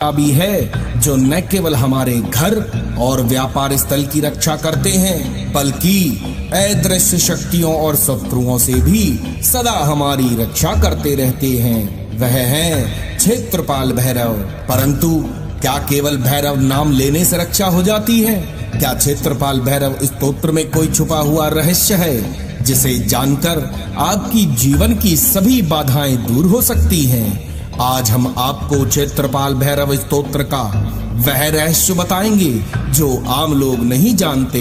भी है जो न केवल हमारे घर और व्यापार स्थल की रक्षा करते हैं बल्कि अदृश्य शक्तियों और शत्रुओं से भी सदा हमारी रक्षा करते रहते हैं। वह है क्षेत्रपाल भैरव। परंतु क्या केवल भैरव नाम लेने से रक्षा हो जाती है? क्या क्षेत्रपाल भैरव स्तोत्र में कोई छुपा हुआ रहस्य है जिसे जानकर आपकी जीवन की सभी बाधाएं दूर हो सकती हैं? आज हम आपको क्षेत्रपाल भैरव स्तोत्र का वह रहस्य बताएंगे जो आम लोग नहीं जानते।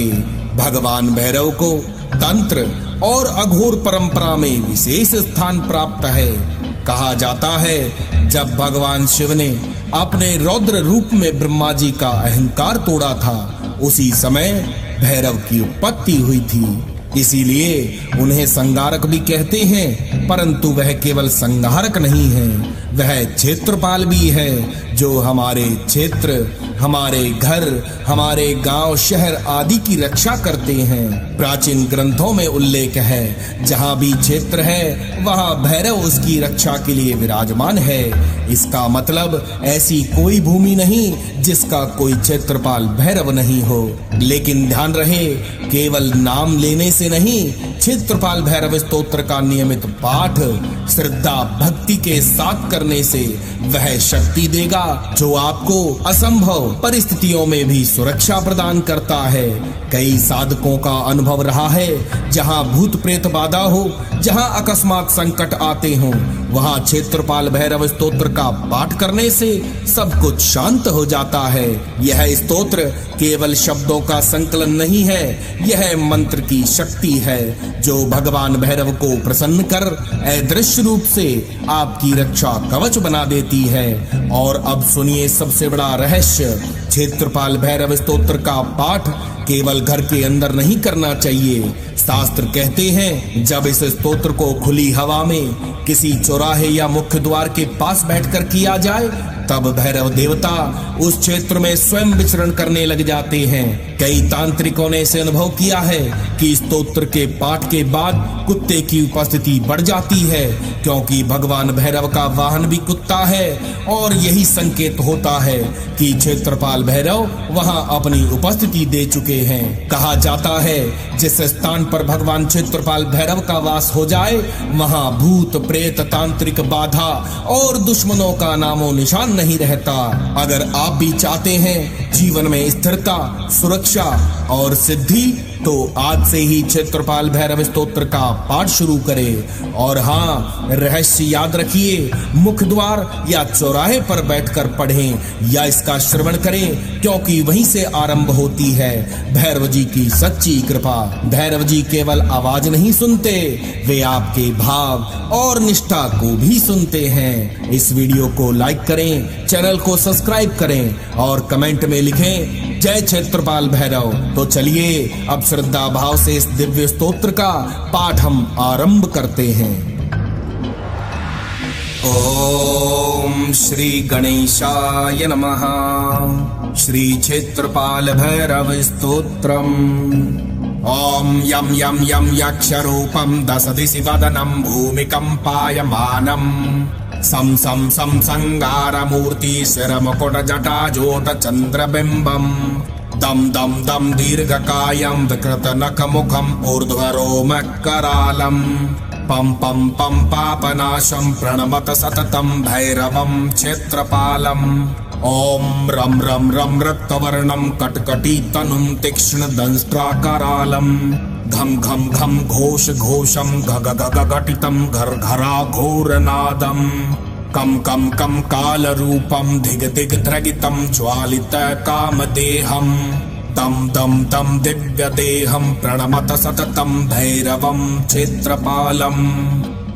भगवान भैरव को तंत्र और अघोर परंपरा में विशेष स्थान प्राप्त है। कहा जाता है जब भगवान शिव ने अपने रौद्र रूप में ब्रह्मा जी का अहंकार तोड़ा था उसी समय भैरव की उत्पत्ति हुई थी। इसीलिए उन्हें संहारक भी कहते हैं। परंतु वह केवल संहारक नहीं है, वह क्षेत्रपाल भी है जो हमारे क्षेत्र, हमारे घर, हमारे गांव, शहर आदि की रक्षा करते हैं। प्राचीन ग्रंथों में उल्लेख है जहां भी क्षेत्र है वहां भैरव उसकी रक्षा के लिए विराजमान है। इसका मतलब ऐसी कोई भूमि नहीं जिसका कोई क्षेत्रपाल भैरव नहीं हो। लेकिन ध्यान रहे, केवल नाम लेने से नहीं, क्षेत्रपाल भैरव स्तोत्र का नियमित पाठ श्रद्धा भक्ति के साथ करने से वह शक्ति देगा जो आपको असंभव परिस्थितियों में भी सुरक्षा प्रदान करता है। कई साधकों का अनुभव रहा है जहां भूत प्रेत बाधा हो, जहां अकस्मात संकट आते हों, वहां क्षेत्रपाल भैरव स्तोत्र का पाठ करने से सब कुछ शांत हो जाता है। यह स्तोत्र केवल शब्दों का संकलन नहीं है, यह मंत्र की शक्ति है जो भगवान भैरव को प्रसन्न कर अदृश्य रूप से आपकी रक्षा कवच बना देती है। और अब सुनिए सबसे बड़ा रहस्य। क्षेत्रपाल भैरव स्तोत्र का पाठ केवल घर के अंदर नहीं करना चाहिए। शास्त्र कहते हैं जब इस स्तोत्र को खुली हवा में किसी चौराहे या मुख्य द्वार के पास बैठकर किया जाए तब भैरव देवता उस क्षेत्र में स्वयं विचरण करने लग जाते हैं। कई तांत्रिकों ने इसे अनुभव किया है कि स्तोत्र के पाठ के बाद कुत्ते की उपस्थिति बढ़ जाती है, क्योंकि भगवान भैरव का वाहन भी कुत्ता है और यही संकेत होता है कि क्षेत्रपाल भैरव वहां अपनी उपस्थिति दे चुके हैं। कहा जाता है जिस स्थान पर भगवान क्षेत्रपाल भैरव का वास हो जाए वहां भूत प्रेत, तांत्रिक बाधा और दुश्मनों का नामो निशान नहीं रहता। अगर आप भी चाहते हैं जीवन में स्थिरता, सुरक्षा और सिद्धि तो आज से ही क्षेत्रपाल भैरव स्तोत्र का पाठ शुरू करें। और हाँ, रहस्य याद रखिए, मुख्य द्वार या चौराहे पर बैठकर पढ़ें या इसका श्रवण करें, क्योंकि वहीं से आरंभ होती है भैरव जी की सच्ची कृपा। भैरव जी केवल आवाज नहीं सुनते, वे आपके भाव और निष्ठा को भी सुनते हैं। इस वीडियो को लाइक करें, चैनल को सब्सक्राइब करें और कमेंट में लिखें जय क्षेत्रपाल भैरव। तो चलिए अब श्रद्धा भाव से इस दिव्य स्तोत्र का पाठ हम आरंभ करते हैं। ओम श्री गणेशाय नमः। श्री क्षेत्रपाल भैरव स्तोत्रम्। ओम यम यम यम यक्षरूपम दशदिशि वदनं भूमिकम्पायमानम् सं सं सं संगारमूर्ति शिरमुकुटजटाजूट चंद्रबिंबम् दम दम दम दीर्घकायं विकृतनखमुखम् ऊर्ध्वरोमकरालम् पम पम पम पापनाशं प्रणमत सततं भैरवं क्षेत्रपालम्। ओम रम रम रम रक्तवर्णं कटकटीतनुं तीक्ष्णदंष्ट्राकरालम् घम घम घम घोष घोषं घग घग घटितं घर्घरा घोरनादम् कम कम कम कालरूपं धिग दिग ध्रगितं ज्वालित कामदेहम् दम दम दम दिव्यदेहं प्रणमत सततं भैरवं क्षेत्रपालम्।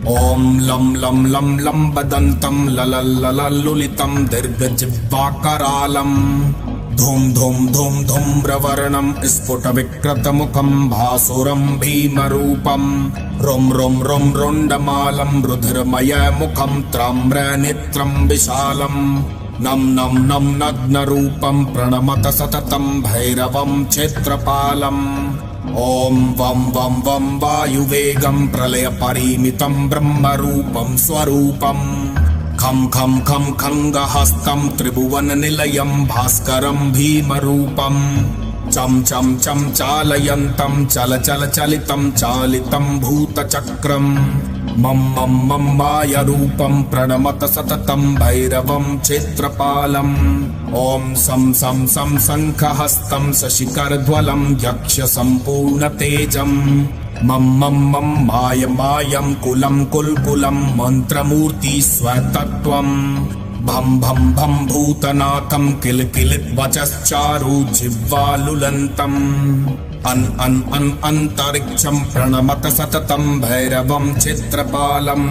ओम लं लं लं लं बदन्तं ललल्ललल्लुलितं दीर्घजिह्वाकरालम् धूम धूम धूम धूम्रवर्णं स्फुटविकृतमुखं भासुरं भीमरूपं रुं रुं रुं रुण्डमालं रुधिरमयमुखं ताम्रनेत्रं विशालं नं नं नं नग्नरूपं प्रणमत सततं भैरवं क्षेत्रपालम्। ओम वम वम वम वायुवेगं प्रलय परिमितं ब्रह्मरूपं स्वरूपं खं खं खं खङ्गहस्तं त्रिभुवननिलयं भास्करं भीमरूपम् चं चं चं चालयन्तं चल चल चलितं चालितं भूतचक्रम् मम मम मम मायरूपं प्रणमत सततं भैरवं क्षेत्रपालम् ॐ सं सं सं शङ्खहस्तं शशिखरज्वलं यक्ष सम्पूर्णतेजम् मम मम मम मायं कुलं कुल्कुलं मन्त्रमूर्ति स्वतत्वम् भं भं भं भूतनाथं किलकिलित वचश्चारु जिह्वालुलन्तम् अन् अन्तरिक्षं प्रणमत सततं भैरवं चित्रपालम्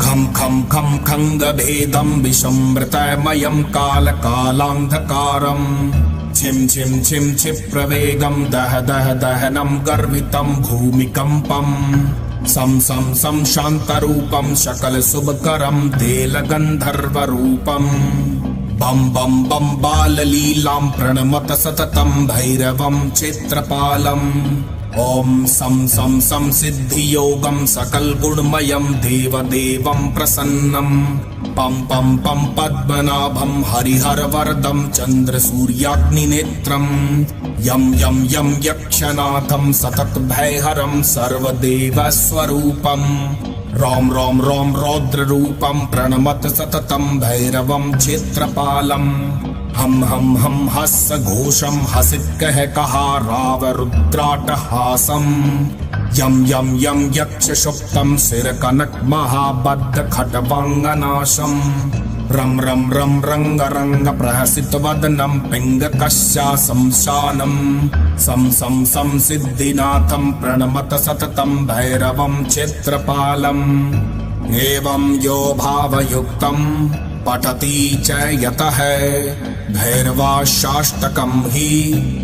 खं खं खं खङ्गभेदं विषमृतमयं कालकालान्धकारम् छिं छिं छिं क्षिप्रवेगं दह दह दहनं गर्वितं भूमिकम्पम् सं सं सं शान्तरूपं सकलशुभकरं तेलगन्धर्वरूपम् बम बम बम बाललीलां प्रणमत सततं भैरवं क्षेत्रपालम् ॐ सं सं सं सिद्धियोगं सकलगुणमयं देवदेवं प्रसन्नं पं पं पं पद्मनाभं हरिहरवरदं चन्द्रसूर्याग्निनेत्रं यं यं यं यक्षनाथं सततभयहरं सर्वदेवस्वरूपम् रोम रोम रोम रौद्ररूपं प्रणमत सततं भैरवं क्षेत्रपालम् हम हस्य घोषं हसित कह कहा राव रुद्राटहासं यम यम यम यक्ष शुप्तं सिर कनक महाबद्ध खटवांगनाशं रम रम रम रंग रंग प्रहसित वदनं पिंग कश्यासं शानं सं सं सं सिद्धिनाथं प्रणमत सततं भैरवं क्षेत्रपालम् एवं यो भावयुक्तं पठति च यतः भैरवाष्टाकं हि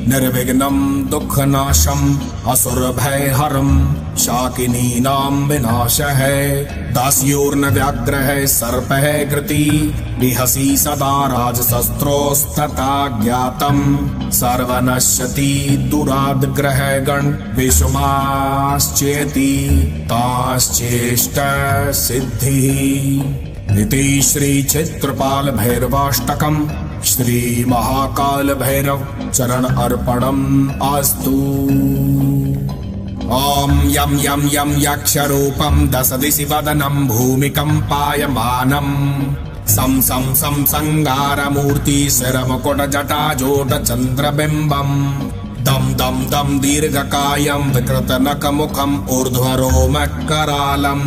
निर्विघ्नं दुःखनाशम् असुरभयहरं शाकिनीनां विनाशः दास्योर्न व्याघ्रः सर्पः कृति विहसि सदा राजशस्त्रोस्तथा ज्ञातं सर्वनश्यति दुराद्ग्रहगण विषुमाश्चेति ताश्चेष्ट सिद्धिः इति श्री क्षेत्रपाल भैरवाष्टकम् श्री महाकाल भैरव चरण अर्पणम् अस्तु। ॐ यं यं यं यक्षरूपं दश दिशि वदनं भूमिकम्पायमानं सं सं सं संगारमूर्ति शिरमुकुटजटाजूट चन्द्रबिम्बम् दम दम दम दीर्घकायं विकृतनखमुखम् ऊर्ध्वरोमकरालम्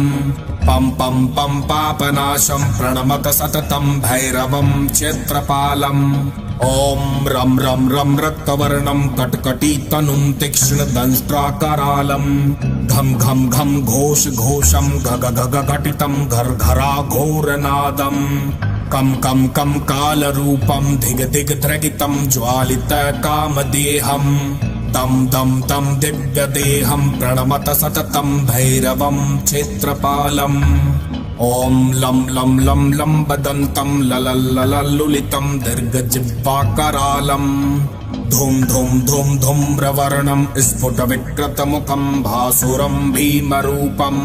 पं पं पं पापनाशं प्रणमत सततं भैरवं क्षेत्रपालम् ॐ रं रं रं रक्तवर्णं कटकटितनुं तीक्ष्णदंष्ट्राकरालं घं घं घं घोष घोषं घग घग घटितं घर्घरा घोरनादम् कं कं कं कालरूपं धिग धिग ध्रगितं ज्वालित कामदेहम् दम दम दम दिव्यदेहं प्रणमत सततं भैरवं क्षेत्रपालम् ॐ लं लं लं लं वदन्तं ललल्ललल्लुलितं दीर्घजिह्वाकरालं धूम धूम धूम धूम्रवर्णं स्फुटविकृतमुखं भासुरं भीमरूपं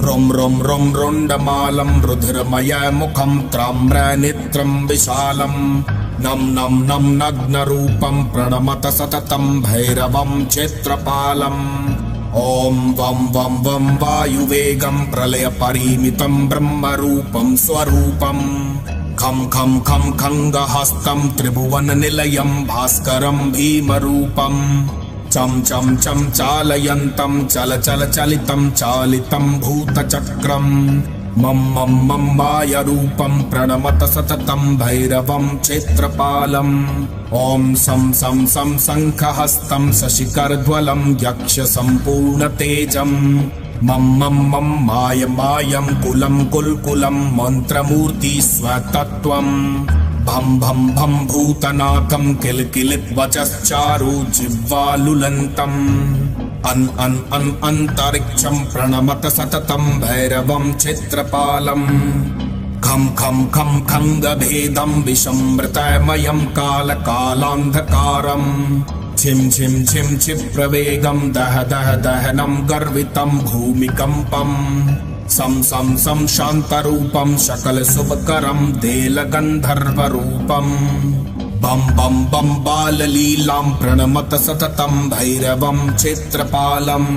रुं रुं रुं रुण्डमालं रुधिरमयमुखं ताम्रनेत्रं विशालं नं नं नं नग्नरूपं प्रणमत सततं भैरवं क्षेत्रपालम् ॐ वं वं वं वायुवेगं प्रलयपरिमितं ब्रह्मरूपं स्वरूपं खं खं खं खङ्गहस्तं त्रिभुवननिलयं भास्करं भीमरूपं चं चं चं चालयन्तं चल चल चलितं चालितं भूतचक्रम् मम मम मम मायरूपं प्रणमत सततं भैरवं क्षेत्रपालम् ॐ सं सं सं शङ्खहस्तं शशिखरज्वलं यक्ष सम्पूर्णतेजम् मम मम मम मायं कुलं कुल्कुलं मन्त्रमूर्ति स्वतत्वम् भं भं भं भूतनाथं किलकिलित वचश्चारु जिह्वालुलन्तम् अन् अन्तरिक्षं प्रणमत सततं भैरवं क्षेत्रपालम् खं खं खं खङ्गभेदं विषमृतमयं कालकालान्धकारम् छिं छिं छिं क्षिप्रवेगं दह दह दहनं गर्वितं भूमिकम्पम् सं सं सं शान्तरूपं सकल शुभकरं देलगन्धर्वरूपम् बम बम बम बाललीलां प्रणमत सततं भैरवं क्षेत्रपालम्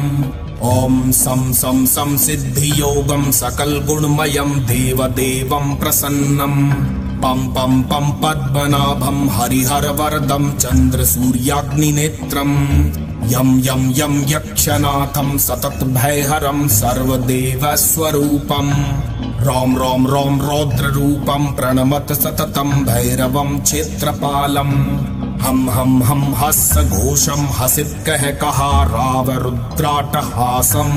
ओम सं सं सं सिद्धियोगं सकल गुणमयं देवदेवं प्रसन्नं पम पम पम पद्मनाभं हरिहरवरदं चन्द्रसूर्याग्निनेत्रं यम यम यम यक्षनाथं सतत भयहरं सर्वदेवस्वरूपं रोम रोम रोम रौद्ररूपं प्रणमत सततं भैरवं क्षेत्रपालम् हम हस्य घोषं हसित कह कहा राव रुद्राटहासं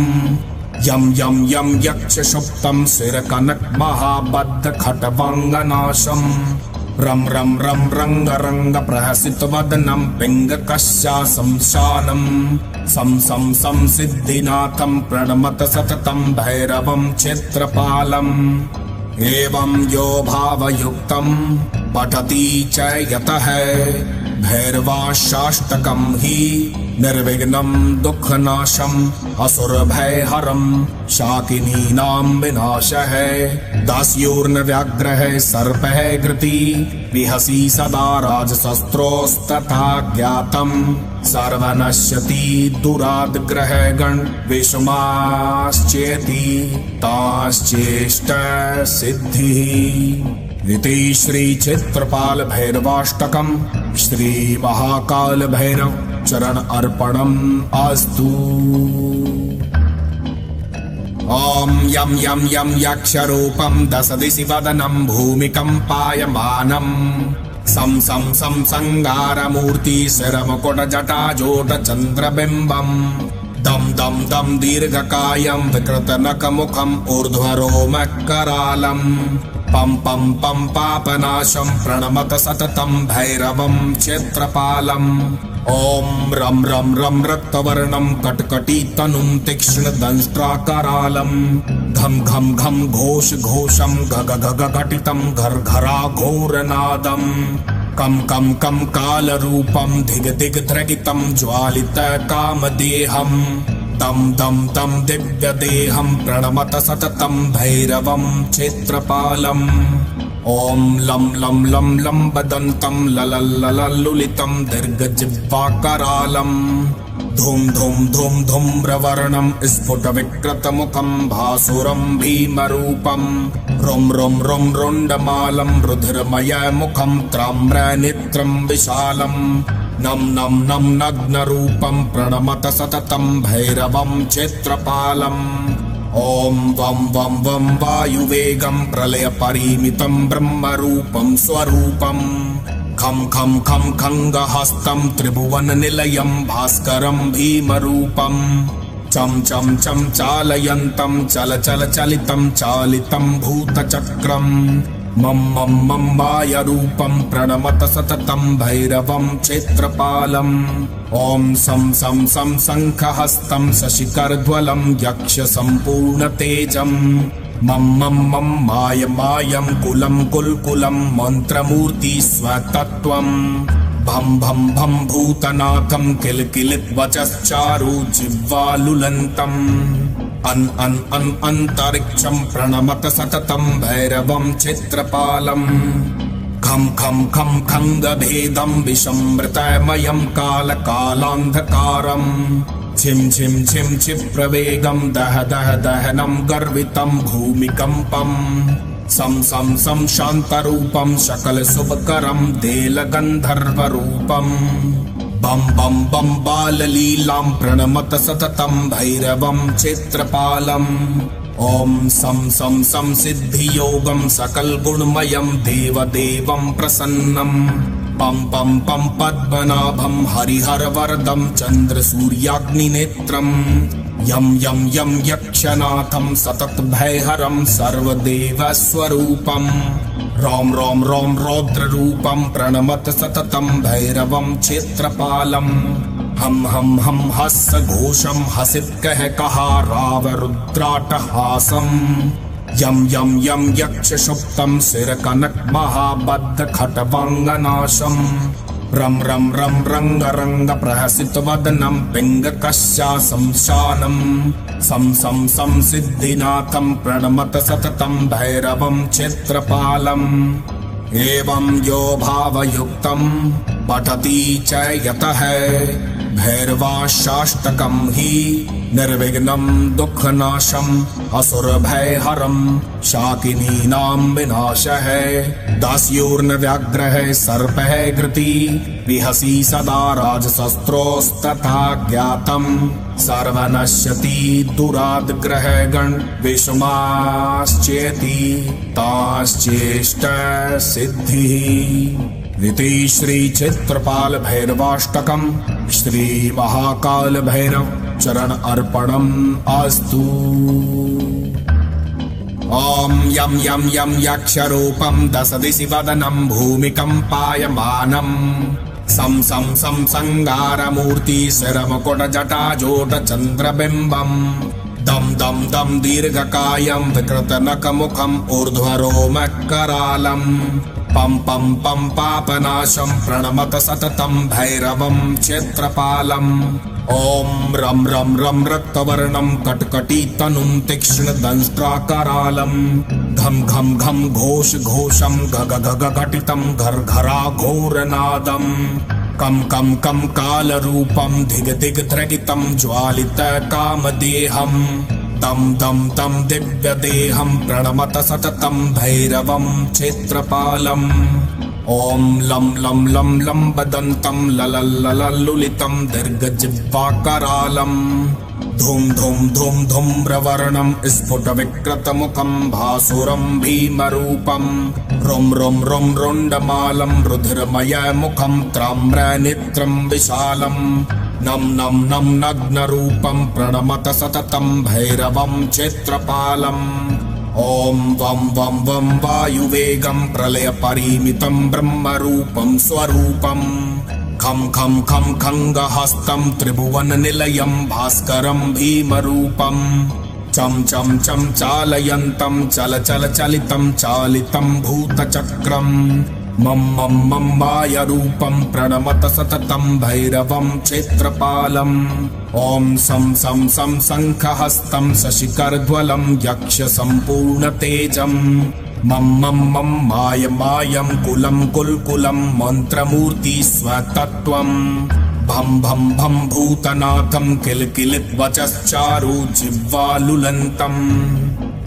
यम यम यम यक्ष शुप्तं सिर कनक महाबद्ध खटवांगनाशं रम रम रम रंग रंग प्रहसित वदनं पिंग कश्यासं शानं सं सं सं सिद्धिनाथं प्रणमत सततं भैरवं क्षेत्रपालम् एवं यो भावयुक्तं पठति च यतः भैरवाष्टाकं हि निर्विघ्नं दुःखनाशम् असुरभयहरं शाकिनीनां विनाशः दास्योर्नव्याघ्रः सर्पः घृती विहसी सदा राजशस्त्रोस्तथा ज्ञातं सर्वनश्यति दुराद्ग्रहगण विषमाश्चेति ताश्चेष्ट सिद्धिः इति श्री क्षेत्रपाल भैरवाष्टकं श्री महाकाल भैरव चरण अर्पणम् अस्तु। ओम यम यम यम यक्षरूपं दश दिशि वदनं भूमिकम्पायमानं सं सं सं संगारमूर्ति शिरमुकुटजटाजोट चन्द्रबिम्बम् दम दम दम दीर्घकायं विकृतनखमुखम् ऊर्ध्वरोमकरालम् पम पम पम पापनाशं प्रणमत सततं भैरवं क्षेत्रपालम् ओम रम रम रम रक्तवर्णं कटकटीतनुं तीक्ष्णदंष्ट्राकरालम् घम घम घम घोष घोषं घग घग घटितं घर्घरा घोरनादम् कम कम कम कालरूपं धिग धिग ध्रगितं ज्वालित कामदेहम् दम दम दम दिव्यदेहं प्रणमत सततं भैरवं क्षेत्रपालम् ओम लं लं लं लं बदन्तं ललल्ललल्लुलितं दीर्घजिह्वाकरालम् धूम धूम धूम धूम्रवर्णं स्फुटविकृतमुखं भासुरं भीमरूपं रुं रुं रुं रुण्डमालं रुधिरमयमुखं ताम्रनेत्रं विशालं नम नम नम नग्नरूपं प्रणमत सततं भैरवं क्षेत्रपालम् ओम वम वम वम वायुवेगं प्रलयपरिमितं ब्रह्मरूपं स्वरूपं खं खं खं खङ्गहस्तं त्रिभुवननिलयं भास्करं भीमरूपं चं चं चं चालयन्तं चल चल चलितं चालितं भूतचक्रं मम मम मम मायरूपं प्रणमत सततं भैरवं क्षेत्रपालम् ओम सं सं सं शङ्खहस्तं शशिकरज्वलं यक्ष सम्पूर्णतेजं मम मम मम माय मायं कुलं कुल्कुलं मन्त्रमूर्ति स्वतत्त्वं भं भं भं भूतनाथं किलकिलितवचश्चारु जिह्वालुलन्तम् अन अंतरिक्षं प्रणमत सततं भैरवं क्षेत्रपालम् खं खं खं खङ्गभेदं विषमृतमयं कालकालान्धकारं छिं छिं छिं क्षिप्रवेगं दह दह दहनं गर्वितं भूमिकम्पं सं सं सं शान्तरूपं सकलशुभकरं देलगन्धर्वरूपम् बम बम बम बाललीलां प्रणमत सततं भैरवं क्षेत्रपालम् ओम सं सं सं सिद्धियोगं सकलगुणमयं देवदेवं प्रसन्नं पम पम पम पद्मनाभं हरिहरवरदं चन्द्रसूर्याग्निनेत्रं यम यम यम यक्षनाथं सतत भयहरं सर्वदेवस्वरूपं रोम रोम रोम रौद्ररूपं प्रणमत सततं भैरवं क्षेत्रपालम् हम हस्य घोषं हसित कह कहा राव रुद्राटहासं यम यम यम यक्ष शुप्तं सिर कनक महाबद्ध खटवांगनाशं रम रम रम रंग रंग प्रहसित वदनम पिंग कस्या संशानम सम सम सम सिद्धिनाथम प्रणमत सततम भैरवम क्षेत्रपालम एवं यो भावयुक्तम पठति च यतः भैरवाष्टाष्टकं हि निर्विघ्नं दुःखनाशं असुरभयहरं शाकिनीनां विनाशः दास्योर्न व्याघ्रः सर्पः घृती विहसी सदा राजशस्त्रोस्तथा ज्ञातं सर्वनश्यति दुराद्ग्रहगण विषमाश्चेति ताश्चेष्ट सिद्धिः। इति श्री चित्रपाल भैरवाष्टकम् श्री महाकाल भैरव चरण अर्पणम् अस्तु। ओम यम यम यम यक्षरूपम् दश दिशि वदनम् भूमिकम्पायमानम् सं सं सं संगारमूर्ति शिरमुकुट जटाजूट चन्द्रबिम्बम् दम दम दम दीर्घकायम् विकृतनकमुखम् ऊर्ध्वरोमकरालम् पम पम पम पापनाशं प्रणमत सततं भैरवं क्षेत्रपालम् ओम रम रम रम रक्तवर्णं कटकटीतनुं तीक्ष्णदंष्ट्राकरालम् घम घम घम घोष घोषं घग घग घटितं घर्घरा घोरनादम् कम कम कम कालरूपं धिग दिग ध्रगितं ज्वालित कामदेहम् दम दम दम दिव्यदेहं प्रणमत सततं भैरवं क्षेत्रपालम् ओम लं लं लं लम्बदन्तं ललल्ललल्लुलितं दीर्घजिह्वाकरालम् धूम धूम धूम धूम्रवर्णं स्फुटविकृतमुखं भासुरं भीमरूपं रुं रुं रुं रुण्डमालं रुधिरमयमुखं ताम्रनेत्रं विशालम् नम नम नम नग्नरूपं प्रणमत सततं भैरवं क्षेत्रपालम् ओम वम वम वम वायुवेगं प्रलयपरिमितं ब्रह्मरूपं स्वरूपम् खं खं खं खङ्गहस्तं त्रिभुवननिलयं भास्करं भीमरूपम् चम चम चम चालयन्तं चल चल चलितं चालितं भूतचक्रम् मम मम मम मायरूपं प्रणमत सततं भैरवं क्षेत्रपालम् ओम सं सं सं शङ्खहस्तं शशिकरज्वलं यक्ष सम्पूर्णतेजम् मम मम मम माय मायं कुलं कुल्कुलं मन्त्रमूर्ति स्वतत्त्वम् भम भम भम भूतनाथं किलकिलित वचश्चारु जिह्वालुलन्तम्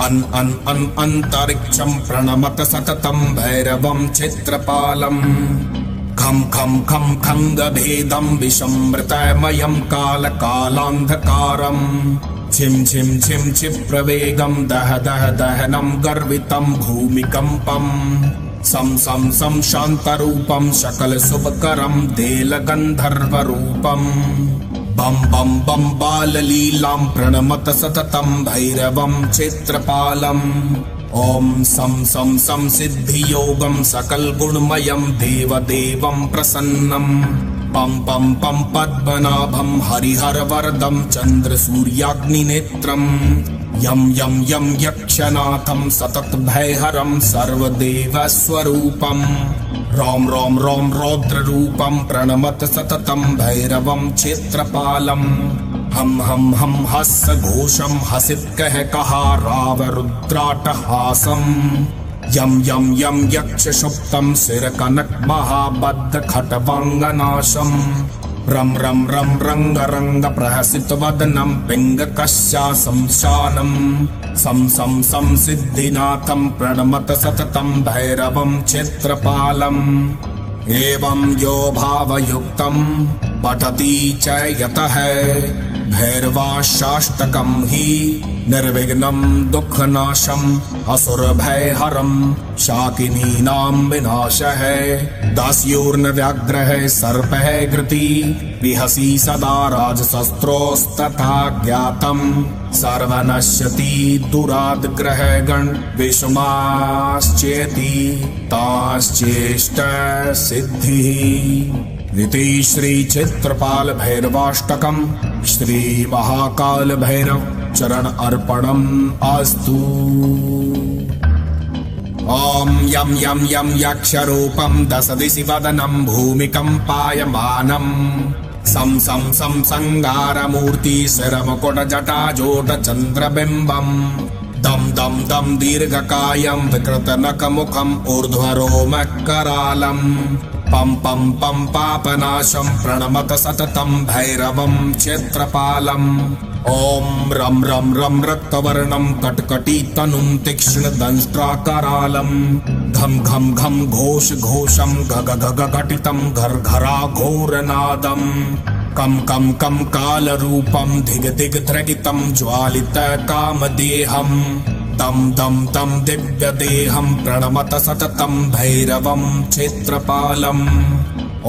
अन अन अन अंतरिक्षं प्रणमत सततं भैरवं क्षेत्रपालम् खं खं खं खङ्गभेदं विषमृतमयं कालकालान्धकारम् छिं छिं छिं क्षिप्रवेगं दह दह दहनं गर्वितं भूमिकम्पम् सं सं सं शान्तरूपं सकलशुभकरं देलगन्धर्वरूपम् बम बम बम बाललीलां प्रणमत सततं भैरवं क्षेत्रपालम् ओम सं सं सं सिद्धियोगं सकलगुणमयं देवदेवं प्रसन्नं पम पम पम पद्मनाभं हरिहरवरदं चन्द्रसूर्याग्निनेत्रम् यम यम यम यक्षनाथं सततभयहरं सर्वदेवस्वरूपम् रोम रोम रोम रौद्ररूपं प्रणमत सततं भैरवं क्षेत्रपालम् हम हस्सघोषं हसित कह कहा रावरुद्राटहासम् यम यम यम यक्षशुप्तं शिरकनक महाबद्ध खटवाङ्गनाशम् रम रम रम रंग रंग प्रहसित वदनं पिंगकस्या संशानम् सं सं सं सिद्धिनाथं प्रणमत सततं भैरवं क्षेत्रपालम् एवं यो भावयुक्तं पठति च यतः भैरवाष्टाष्टकं हि निर्विघ्नं दुःखनाशम् असुरभयहरं शाकिनीनां विनाशः दास्योर्न व्याघ्रः सर्पः घृती विहसी सदा राजशस्त्रोस्तथा ज्ञातं सर्वनश्यति दुराद्ग्रहगण विषमाश्चेति ताश्चेष्ट सिद्धिः। इति श्री चित्रपाल भैरवाष्टकम् श्री महाकाल भैरव चरण अर्पणम् अस्तु। ॐ यं यं यं यक्षरूपं दशदिशि वदनं भूमिकम्पायमानम् सं सं सं संगारमूर्ति शिरमुकुटजटाजोटचन्द्रबिम्बम् दं दं दं दीर्घकायं विकृतनखमुखम् ऊर्ध्वरोमकरालम् पं पं पं पापनाशं प्रणमत सततं भैरवं क्षेत्रपालम् ॐ रं रं रं रक्तवर्णं कटकटीतनुं तीक्ष्णदंष्ट्राकरालम् घं घं घं घोष घोषं घग घग घटितं घर्घरा घोरनादम् कं कं कं कालरूपं धिग धिग ध्रगितं ज्वालित कामदेहम् दं दं दं दिव्यदेहं प्रणमत सततं भैरवं क्षेत्रपालम्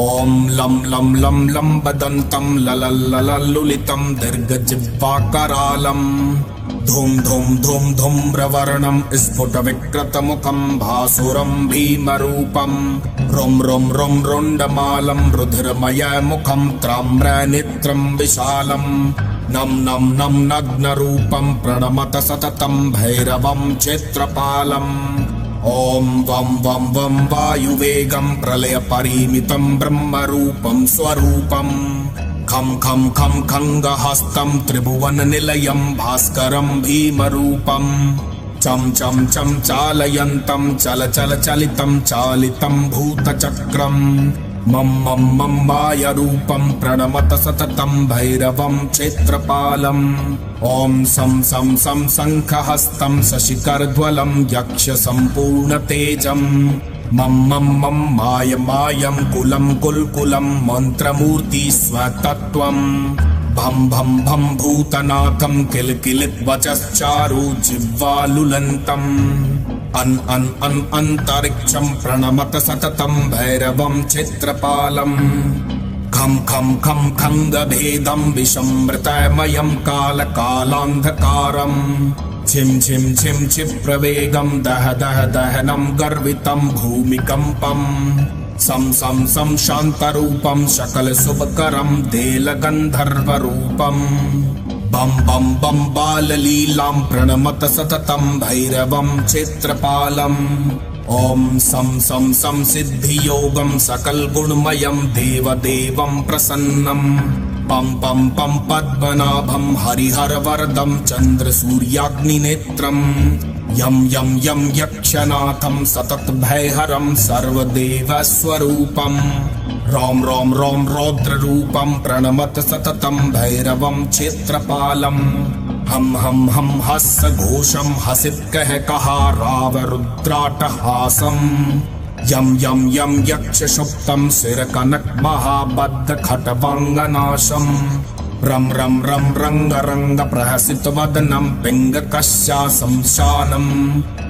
ॐ लं लं लं लं वदन्तं ललल्ललल्लुलितं दीर्घजिह्वाकरालम् धूम धूम धूम धूम्रवर्णं स्फुटविकृतमुखं भासुरं भीमरूपम् रुं रुं रुं रुण्डमालं रुधिरमयमुखं त्राम्रनेत्रं विशालम् नं नं नं नग्नरूपं प्रणमत सततं भैरवं क्षेत्रपालम् ॐ वं वं वं वायुवेगं प्रलयपरिमितं ब्रह्मरूपं स्वरूपम् खं खं खं खङ्गहस्तं त्रिभुवननिलयं भास्करं भीमरूपम् चं चं चं चालयन्तं चल चल चलितं चालितं भूतचक्रम् मं मं मं मायरूपं प्रणमत सततं भैरवं क्षेत्रपालम् ॐ सं सं सं शङ्खहस्तं शशिकरज्वलं यक्षसम्पूर्णतेजम् मं मं मं मायं कुलं कुल्कुलं मन्त्रमूर्ति स्वतत्वम् भं भं भं भूतनाथं किलकिलितवचश्चारु जिह्वालुलन्तम् अन्तरिक्षं प्रणमत सततं भैरवं क्षेत्रपालम् खं खं खं खङ्गभेदं विषमृतमयं कालकालान्धकारम् छिं छिं छिं क्षिप्रवेगं दह दह दहनं गर्वितं भूमिकम्पम् सं सं सं शान्तरूपं सकलशुभकरं देलगन्धर्वरूपम् बं बं बं बाललीलां प्रणमत सततं भैरवं क्षेत्रपालम् ॐ सं सं सं सिद्धियोगं सकलगुणमयं देवदेवं प्रसन्नम् पं पं पं पद्मनाभं हरिहरवरदं चन्द्रसूर्याग्निनेत्रम् यं यं यं यक्षनाथं सततभयहरं सर्वदेवस्वरूपम् रों रों रों रौद्ररूपं प्रणमत सततं भैरवं क्षेत्रपालम् हम हम हम हस्य घोषं हसितकहकहारावरुद्राटहासम् यं यं यं यक्षसुप्तं शिरकनकमहाबद्धखट्वङ्गनाशम् रं रं रं रंग रंग प्रहसितवदनं पिङ्गकस्याशंशानम्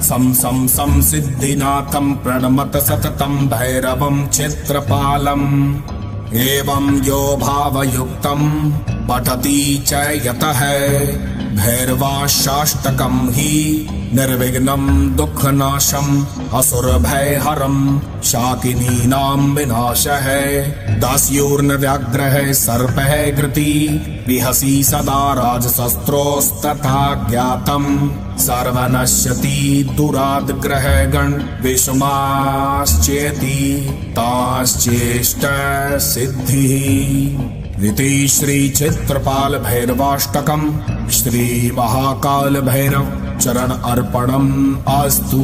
सं सं सं सिद्धिनाथं प्रणमत सततं भैरवं क्षेत्रपालम् एवं यो भावयुक्तं पठति च यतः भैरवाष्टाकं हि निर्विघ्नं दुःखनाशम् असुरभयहरं शाकिनीनां विनाशः दास्योर्नव्याघ्रः सर्पः घृती विहसी सदा राजशस्त्रोस्तथा ज्ञातम् सर्वनश्यति दुराद्ग्रहगण विषमाश्चेति ताश्चेष्ट सिद्धिः इति श्री क्षेत्रपाल भैरवाष्टकम् श्री महाकाल भैरव चरण अर्पणम् अस्तु।